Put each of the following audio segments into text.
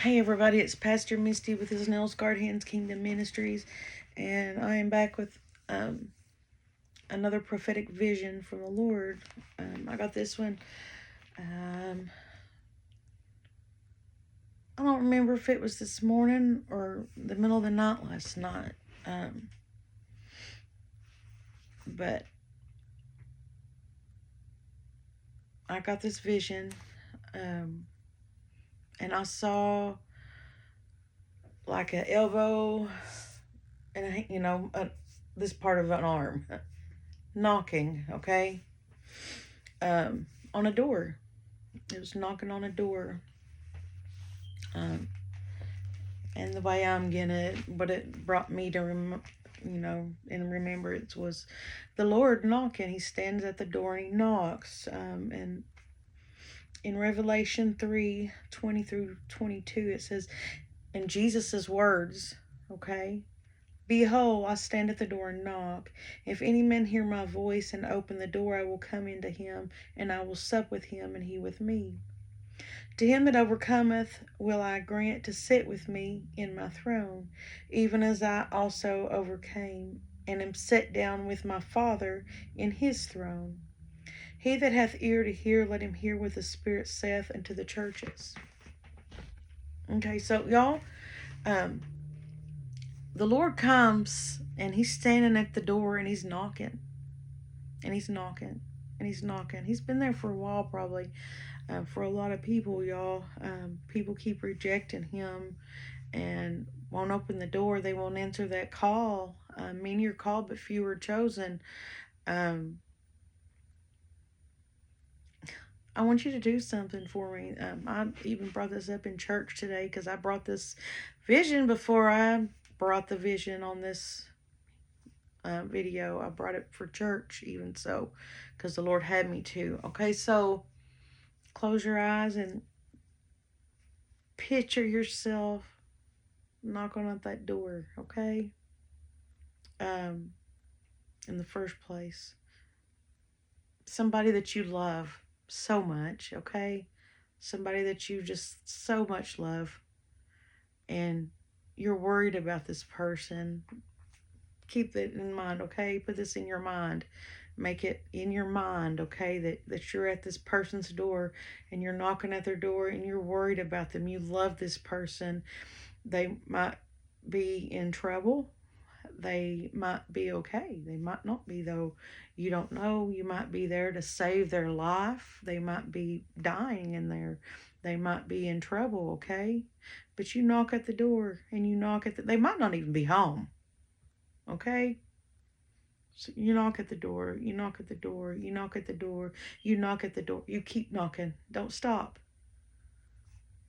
Hey everybody, it's Pastor Misty with his Nail Scarred Hands Kingdom Ministries, and I am back with another prophetic vision from the Lord. I got this one. I don't remember if it was this morning or the middle of the night last night, but I got this vision, and I saw like an elbow and this part of an arm knocking, okay, on a door. It was knocking on a door. And the way I'm getting it, what it brought me to, in remembrance was the Lord knocking. He stands at the door and he knocks. And in Revelation 3:20 through 22, it says, in Jesus' words, okay, behold, I stand at the door and knock. If any man hear my voice and open the door, I will come into him, and I will sup with him, and he with me. To him that overcometh will I grant to sit with me in my throne, even as I also overcame, and am set down with my Father in his throne. He that hath ear to hear, let him hear what the Spirit saith unto the churches. Okay, so y'all, the Lord comes and he's standing at the door and he's knocking. And he's knocking. And he's knocking. He's been there for a while probably. For a lot of people, y'all, people keep rejecting him and won't open the door. They won't answer that call. Many are called, but few are chosen. I want you to do something for me. I even brought this up in church today because I brought this vision before I brought the vision on this video. I brought it for church even so because the Lord had me to. Okay, so close your eyes and picture yourself knocking on that door, okay? In the first place, somebody that you love so much, okay? Somebody that you just so much love, and you're worried about this person. Keep that in mind, okay? Put this in your mind. Make it in your mind, okay, that you're at this person's door and you're knocking at their door and you're worried about them. You love this person. They might be in trouble. They might be okay. They might not be, though. You don't know. You might be there to save their life. They might be dying in there. They might be in trouble, okay? But you knock at the door and you knock at they might not even be home, okay? So you knock at the door, you knock at the door, you knock at the door, you knock at the door. You keep knocking. Don't stop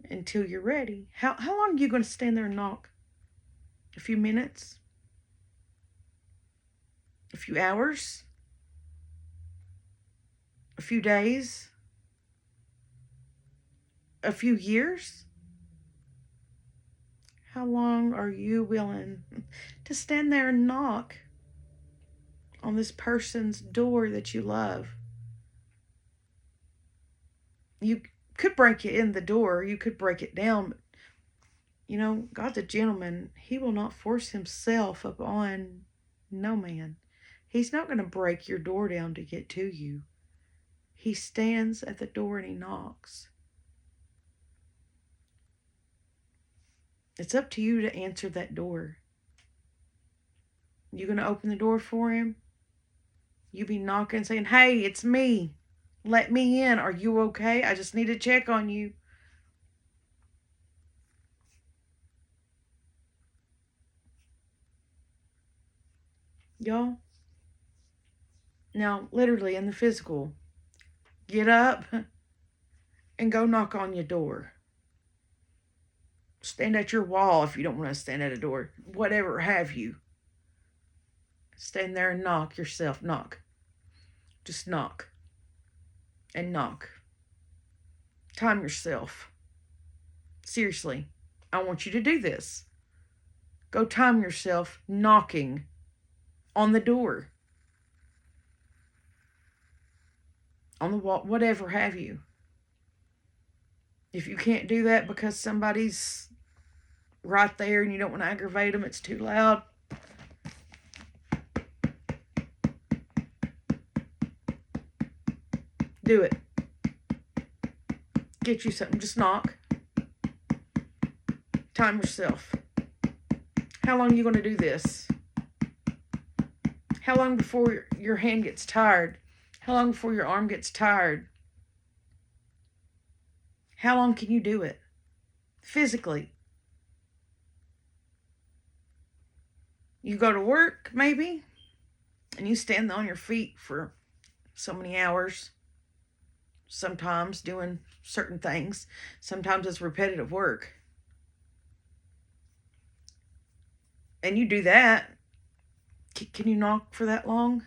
until you're ready. How long are you going to stand there and knock? A few minutes? A few hours? A few days? A few years? How long are you willing to stand there and knock on this person's door that you love? You could break it in the door. You could break it down. But, God's a gentleman. He will not force himself upon no man. He's not going to break your door down to get to you. He stands at the door and he knocks. It's up to you to answer that door. You going to open the door for him? You be knocking saying, hey, it's me. Let me in. Are you okay? I just need to check on you. Y'all? Now, literally in the physical, get up and go knock on your door. Stand at your wall if you don't want to stand at a door. Whatever have you. Stand there and knock yourself. Knock. Just knock. And knock. Time yourself. Seriously, I want you to do this. Go time yourself knocking on the door. On the wall, whatever have you. If you can't do that because somebody's right there and you don't want to aggravate them, it's too loud, do it. Get you something. Just knock. Time yourself. How long are you going to do this? How long before your hand gets tired? How long before your arm gets tired? How long can you do it? Physically. You go to work, maybe, and you stand on your feet for so many hours. Sometimes doing certain things. Sometimes it's repetitive work. And you do that. Can you knock for that long?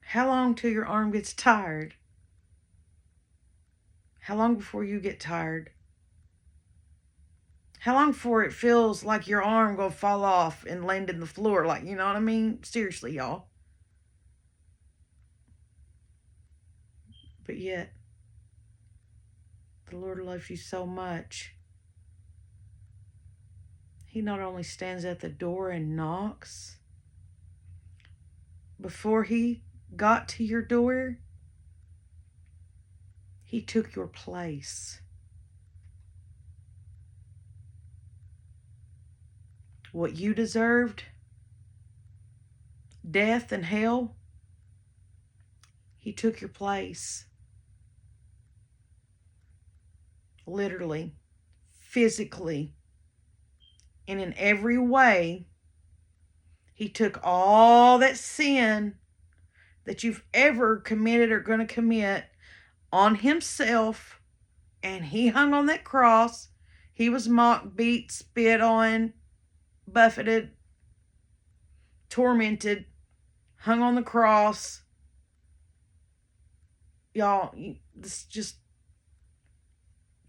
How long till your arm gets tired? How long before you get tired? How long before it feels like your arm gonna fall off and land in the floor? Like, you know what I mean? Seriously, y'all. But yet, the Lord loves you so much. He not only stands at the door and knocks, before he got to your door, he took your place. What you deserved, death and hell, he took your place. Literally, physically, and in every way. He took all that sin that you've ever committed or going to commit on himself, and he hung on that cross. He was mocked, beat, spit on, buffeted, tormented, hung on the cross. Y'all, this just,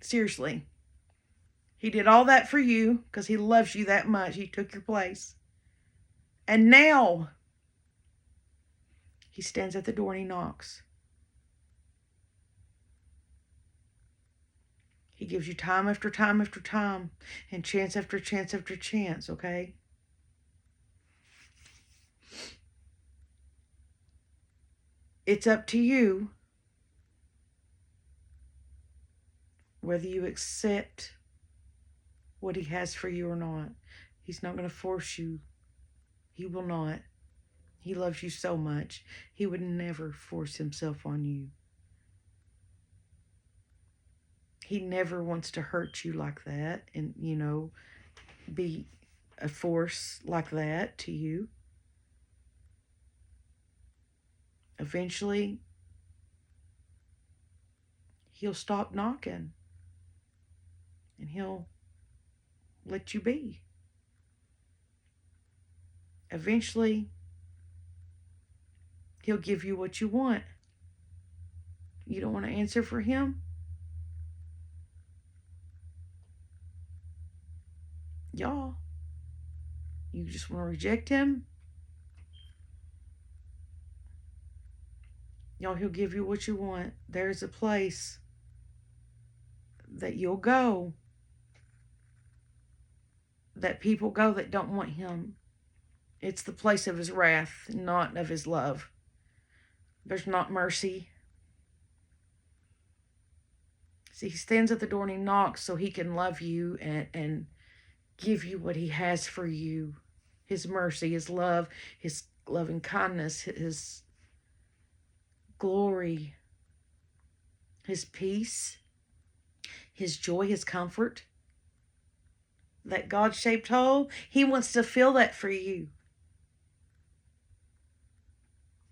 seriously. He did all that for you because he loves you that much. He took your place. And now, he stands at the door and he knocks. He gives you time after time after time and chance after chance after chance, okay? It's up to you whether you accept what he has for you or not. He's not going to force you. He will not. He loves you so much. He would never force himself on you. He never wants to hurt you like that and, be a force like that to you. Eventually, he'll stop knocking and he'll let you be. Eventually, he'll give you what you want. You don't want to answer for him? Y'all, you just want to reject him? Y'all, he'll give you what you want. There's a place that you'll go, that people go that don't want him. It's the place of his wrath, not of his love. There's not mercy. See, he stands at the door and he knocks so he can love you and give you what he has for you. His mercy, his love, his loving kindness, his glory, his peace, his joy, his comfort. That God-shaped hole, he wants to fill that for you.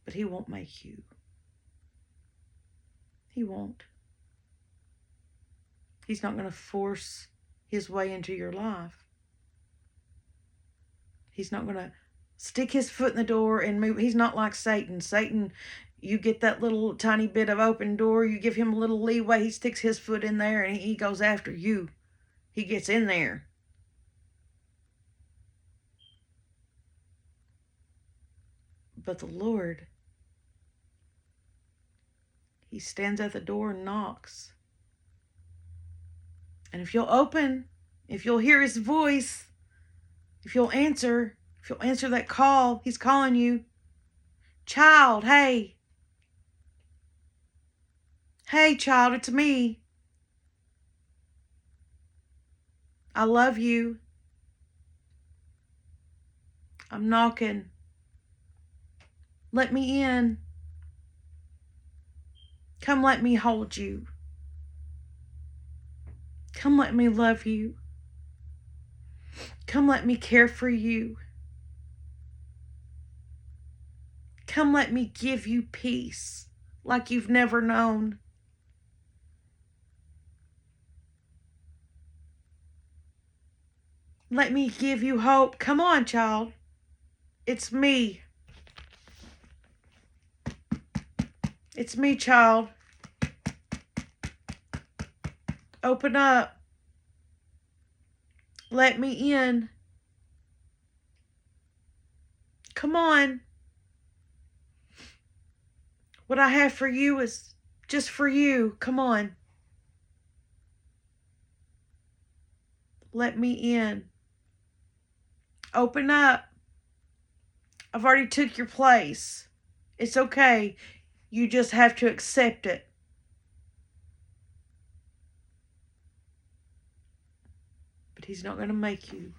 But he won't make you. He won't. He's not going to force his way into your life. He's not going to stick his foot in the door and move. He's not like Satan. Satan, you get that little tiny bit of open door, you give him a little leeway, he sticks his foot in there and he goes after you. He gets in there. But the Lord, He stands at the door and knocks. And if you'll open, if you'll hear his voice, if you'll answer that call, he's calling you. Child, hey. Hey, child, it's me. I love you. I'm knocking. Let me in. Come let me hold you. Come let me love you. Come let me care for you. Come let me give you peace like you've never known. Let me give you hope. Come on, child. It's me. It's me, child. Open up. Let me in. Come on. What I have for you is just for you. Come on. Let me in. Open up. I've already took your place. It's okay. You just have to accept it. But he's not going to make you.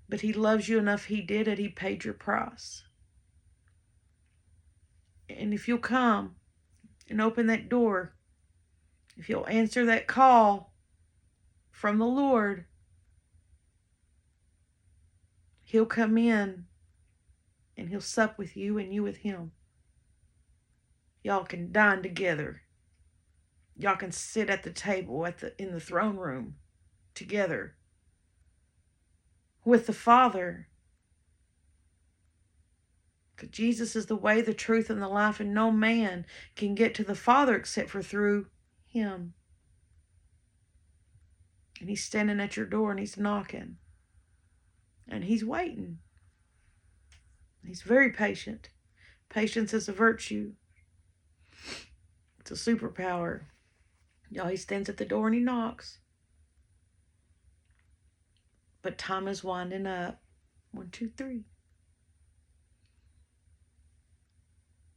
But he loves you enough. He did it. He paid your price. And if you'll come and open that door, if you'll answer that call from the Lord, he'll come in and he'll sup with you and you with him. Y'all can dine together. Y'all can sit at the table in the throne room together with the Father. Because Jesus is the way, the truth, and the life, and no man can get to the Father except for through him. And he's standing at your door and he's knocking. And he's waiting. He's very patient. Patience is a virtue. It's a superpower. Y'all, he stands at the door and he knocks. But time is winding up. 1, 2, 3.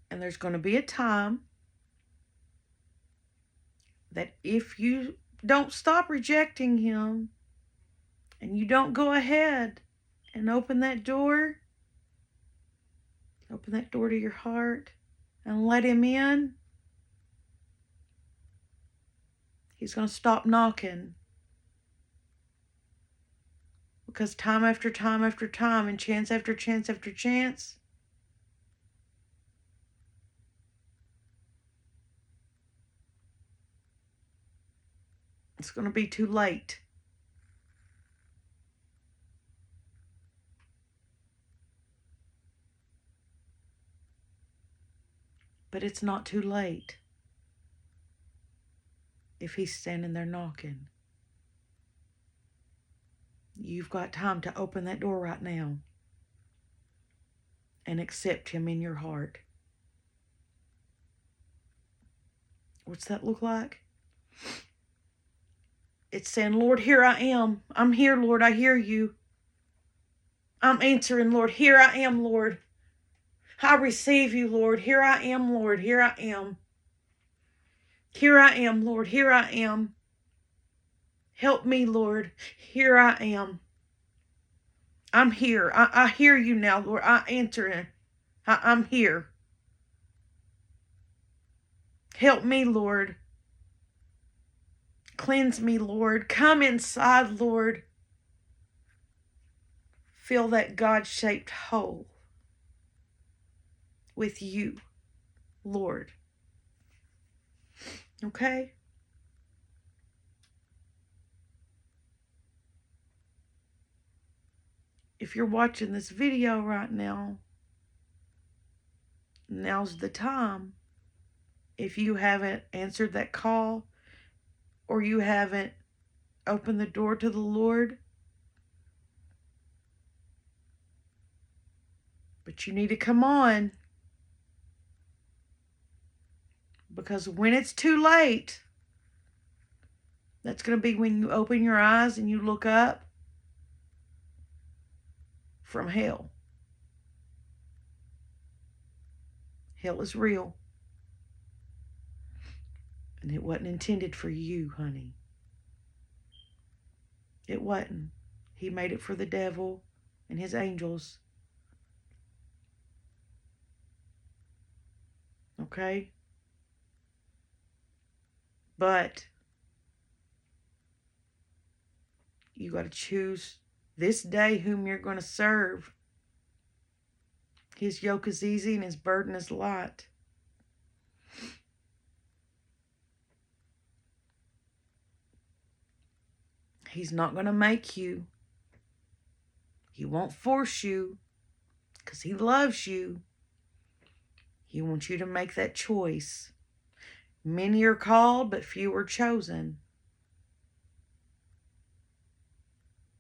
And there's going to be a time that if you don't stop rejecting him and you don't go ahead and open that door to your heart and let him in, he's going to stop knocking. Because time after time after time and chance after chance after chance, it's going to be too late. But it's not too late if he's standing there knocking. You've got time to open that door right now and accept him in your heart. What's that look like? It's saying, Lord, here I am. I'm here, Lord. I hear you. I'm answering, Lord. Here I am, Lord. I receive you, Lord. Here I am, Lord. Here I am. Here I am, Lord. Here I am. Help me, Lord. Here I am. I'm here. I hear you now, Lord. I answer it. I'm here. Help me, Lord. Cleanse me, Lord. Come inside, Lord. Fill that God-shaped hole with you, Lord. Okay? If you're watching this video right now, now's the time. If you haven't answered that call or you haven't opened the door to the Lord, but you need to come on. Because when it's too late, that's going to be when you open your eyes and you look up from hell. Hell is real. And it wasn't intended for you, honey. It wasn't. He made it for the devil and his angels. Okay? But you got to choose this day whom you're going to serve. His yoke is easy and his burden is light. He's not going to make you. He won't force you because he loves you. He wants you to make that choice. Many are called, but few are chosen.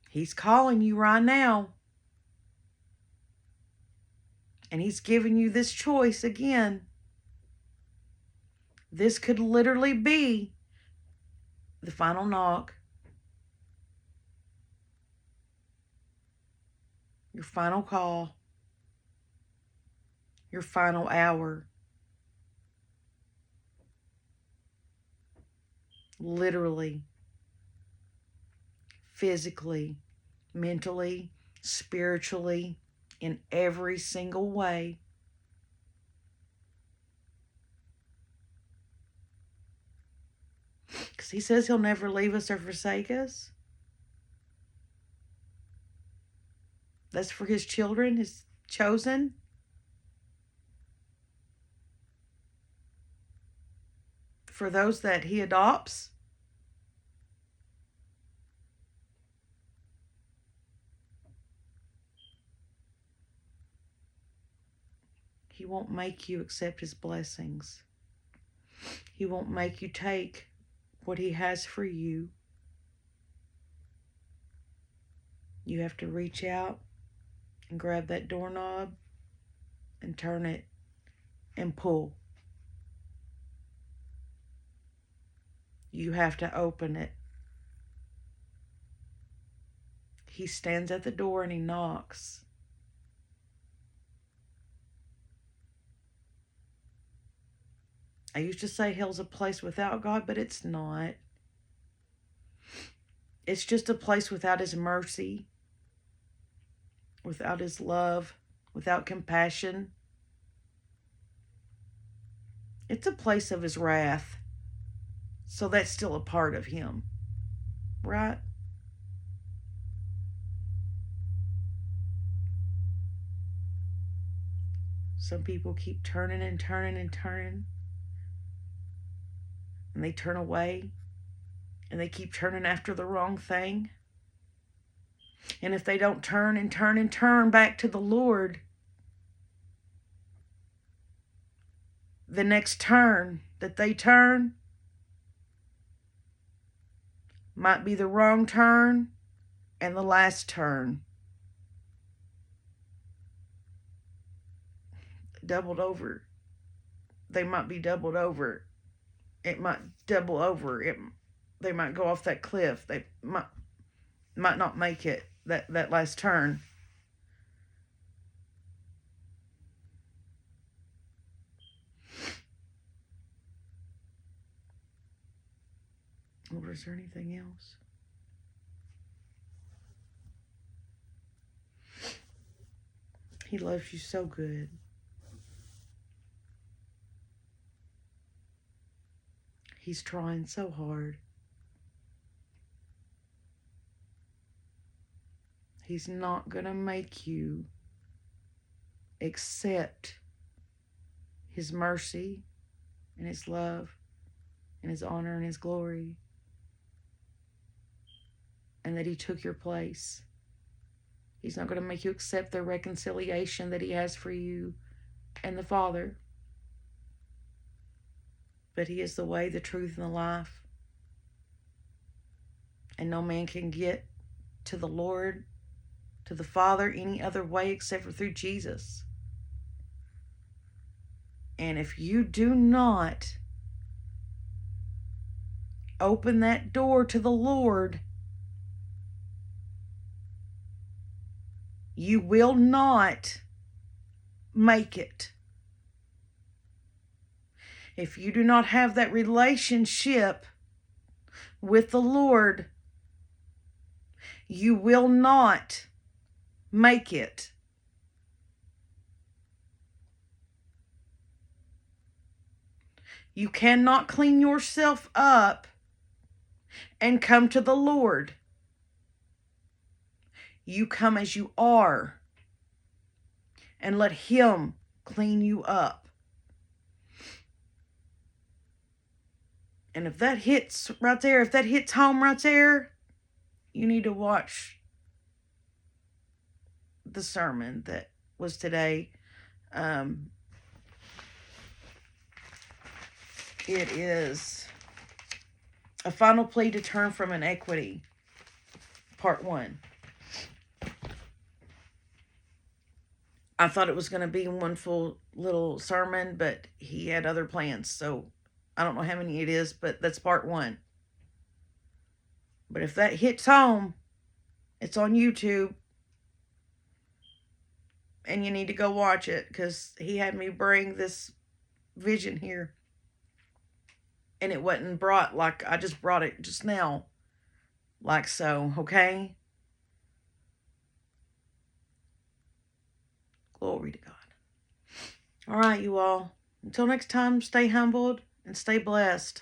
He's calling you right now. And he's giving you this choice again. This could literally be the final knock. Your final call. Your final hour. Literally. Physically. Mentally. Spiritually. In every single way. Because he says he'll never leave us or forsake us. That's for his children, his chosen. For those that he adopts. He won't make you accept his blessings. He won't make you take what he has for you. You have to reach out and grab that doorknob and turn it and pull. You have to open it. He stands at the door and he knocks. I used to say hell's a place without God, but it's not. It's just a place without his mercy, without his love, without compassion. It's a place of his wrath. So that's still a part of him, right? Some people keep turning and turning and turning. And they turn away. And they keep turning after the wrong thing. And if they don't turn and turn and turn back to the Lord, the next turn that they turn might be the wrong turn and the last turn. Doubled over. They might be doubled over. It might double over. They might go off that cliff. They might not make it, that last turn. Or is there anything else? He loves you so good. He's trying so hard. He's not going to make you accept his mercy and his love and his honor and his glory. And that he took your place. He's not going to make you accept the reconciliation that he has for you and the Father. But he is the way, the truth, and the life. And no man can get to the Lord, to the Father, any other way except for through Jesus. And if you do not open that door to the Lord, you will not make it. If you do not have that relationship with the Lord, you will not make it. You cannot clean yourself up and come to the Lord. You come as you are and let Him clean you up. And if that hits right there, if that hits home right there, you need to watch the sermon that was today. It is a final plea to turn from inequity, part 1. I thought it was going to be one full little sermon, but he had other plans, so I don't know how many it is, but that's part 1. But if that hits home, it's on YouTube, and you need to go watch it, because he had me bring this vision here, and it wasn't brought like I just brought it just now, like so, okay? Glory to God. All right, you all. Until next time, stay humbled and stay blessed.